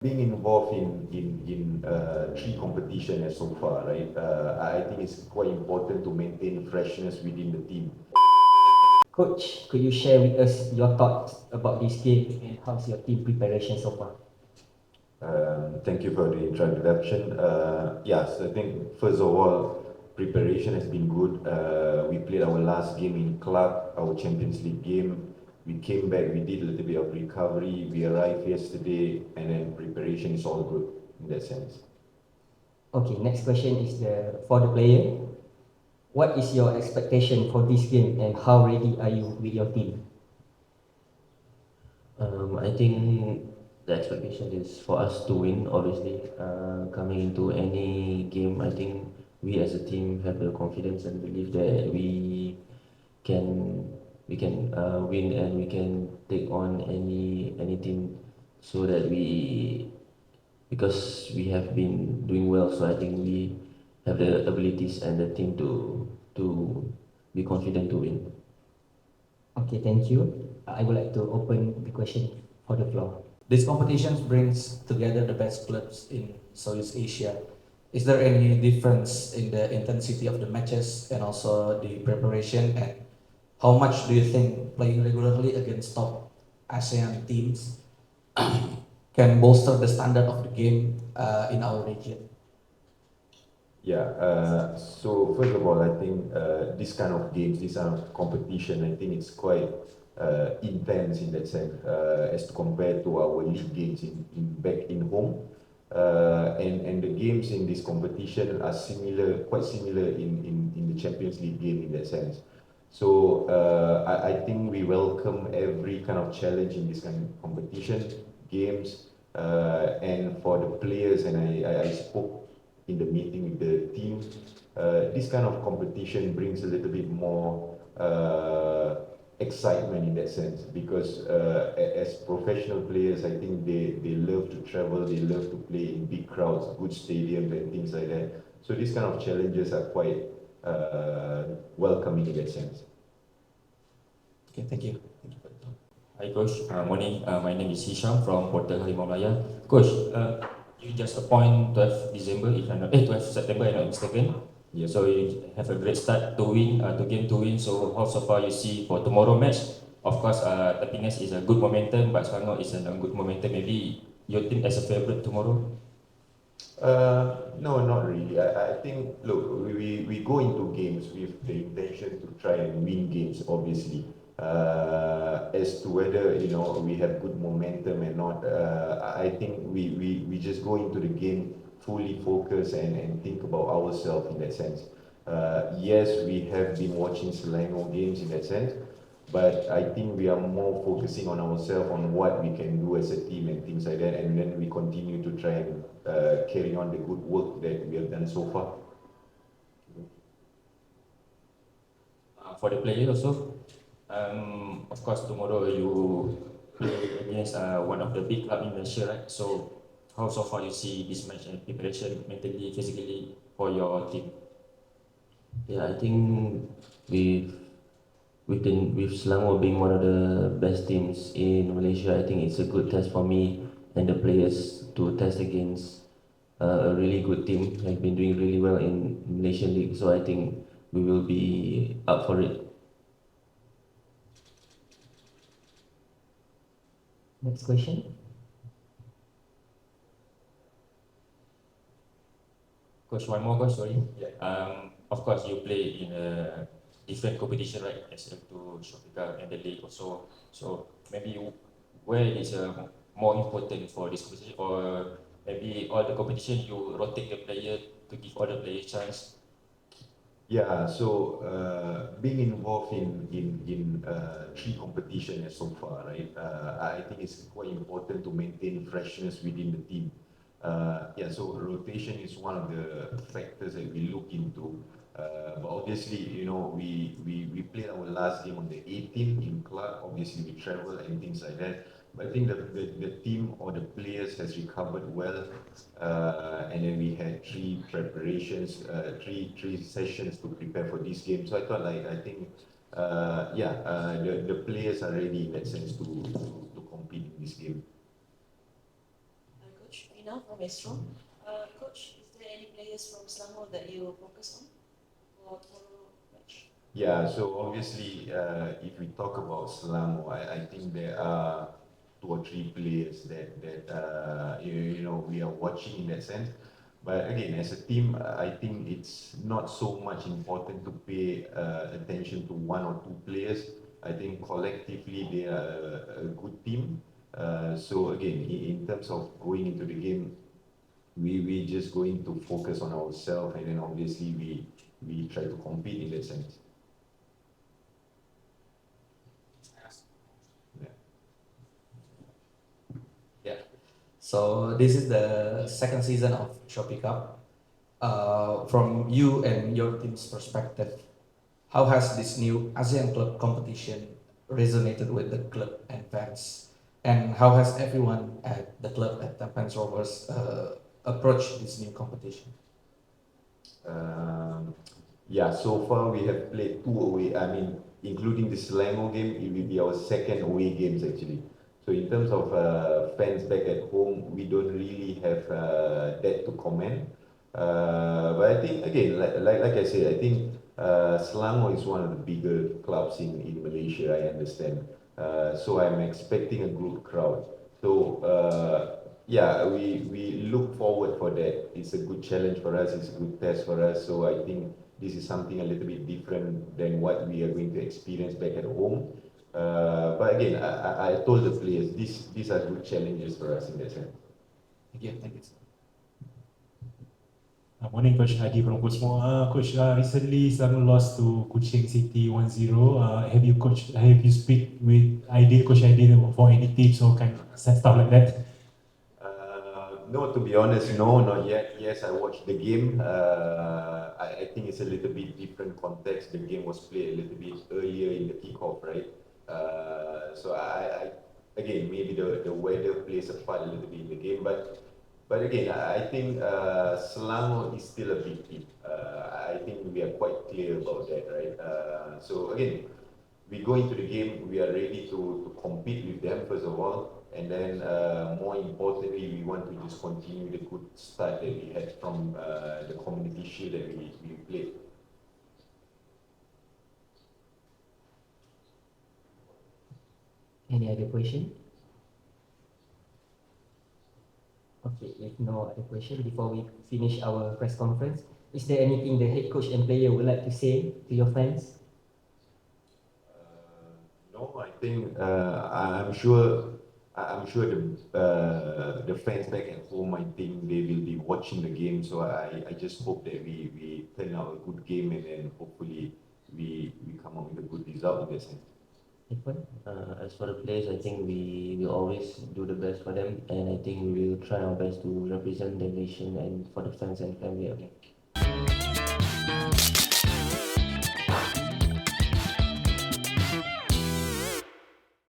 Being involved in three competitions so far, right? I think it's quite important to maintain freshness within the team. Coach, could you share with us your thoughts about this game and how's your team preparation so far? Thank you for the introduction. Yes, I think first of all, preparation has been good. We played our last game in club, our Champions League game. We came back, we did a little bit of recovery. We arrived yesterday, and then preparation is all good in that sense. Okay, next question is for the player. What is your expectation for this game and how ready are you with your team? I think the expectation is for us to win. Obviously, coming into any game, I think we as a team have the confidence and belief that can we can win and we can take on any team, so that we because we have been doing well. So I think we have the abilities and the team to be confident to win. Okay, thank you. I would like to open the question for the floor. This competition brings together the best clubs in Southeast Asia. Is there any difference in the intensity of the matches and also the preparation? And how much do you think playing regularly against top ASEAN teams can bolster the standard of the game in our region? Yeah, so first of all, I think this kind of games, this kind of competition, I think it's quite intense in that sense as to compare to our league games back in home. And the games in this competition are similar, quite similar in the Champions League game in that sense. So I think we welcome every kind of challenge in this kind of competition, games, and for the players, and I spoke in the meeting with the team, this kind of competition brings a little bit more excitement in that sense because as professional players, I think they love to travel, they love to play in big crowds, good stadiums and things like that. So these kind of challenges are quite welcoming in that sense. Okay, thank you. Hi Coach, morning. My name is Hisham from Portal Harimau Malaya. Coach, you just appoint 12 December, if I'm not, 12 September, if I'm not mistaken. Yeah. So you have a great start to win, to game to win. So how so far you see for tomorrow match? Of course, Tampines is a good momentum, but Selangor is a good momentum. Maybe your team as a favorite tomorrow? No, not really. I think, look, we go into games with the intention to try and win games, obviously. As to whether, we have good momentum and not, I think we just go into the game fully focused and think about ourselves in that sense. Yes, we have been watching Selangor games in that sense, but I think we are more focusing on ourselves, on what we can do as a team and things like that, and then we continue to try and carry on the good work that we have done so far. For the player also, of course tomorrow you play against one of the big club in Malaysia, right? So how so far you see this match and preparation mentally, physically for your team? Yeah, I think with with Selangor being one of the best teams in Malaysia, I think it's a good test for me and the players to test against a really good team. Have been doing really well in Malaysian league, so I think we will be up for it. Next question. Coach, one more coach, sorry. Of course, you play in a different competition, right? As to Shopee Cup and the league also. So maybe where is more important for this competition, or maybe all the competition you rotate the player to give all the players chance? Yeah, so being involved in three competitions so far, right? I think it's quite important to maintain freshness within the team. Yeah, so rotation is one of the factors that we look into. But obviously, we played our last game on the 18th in club. Obviously, we travel and things like that. But I think the team or the players has recovered well, and then we had three preparations, three sessions to prepare for this game. So I thought, I think, the players are ready in that sense to compete in this game. Hi, Coach. Coach Ina from Astro. Coach, is there any players from Selangor that you focus on for tomorrow match? Yeah, so obviously, if we talk about Selangor, I think there are two or three players that we are watching in that sense. But again, as a team, I think it's not so much important to pay attention to one or two players. I think collectively they are a good team. So again, in terms of going into the game, we just going to focus on ourselves, and then obviously we try to compete in that sense. So this is the second season of Shopee Cup. From you and your team's perspective, how has this new ASEAN Club competition resonated with the club and fans? And how has everyone at the club at Tampines Rovers approached this new competition? Yeah, so far we have played two away. I mean, including the Selangor game, it will be our second away games actually. So in terms of fans back at home, we don't really have that to comment. But I think again, like I said, I think Selangor is one of the bigger clubs in Malaysia. I understand. So I'm expecting a good crowd. So yeah, we look forward for that. It's a good challenge for us. It's a good test for us. So I think this is something a little bit different than what we are going to experience back at home. But again, I told the players these are good challenges for us in that sense. Thank you. Morning, Coach Hadi from Coach Mo. Coach, recently Selangor lost to Kuching City 1-0. Have you speak with Coach Aidil for any tips or kind of stuff like that? No, to be honest, no, not yet. Yes, I watched the game. I think it's a little bit different context. The game was played a little bit earlier in the kickoff, right? So I again, maybe the weather plays a part a little bit in the game, but again, I think Selangor is still a big team. I think we are quite clear about that, right? So again, we go into the game, we are ready to compete with them first of all, and then more importantly, we want to just continue the good start that we had from the Community Shield that we played. Any other question? Okay, if no other question, before we finish our press conference, is there anything the head coach and player would like to say to your fans? No, I think I'm sure the fans back at home, I think they will be watching the game. So I just hope that we turn out a good game, and then hopefully we come up with a good result in that sense. As for the players, I think we will always do the best for them, and I think we will try our best to represent the nation and for the fans and family again.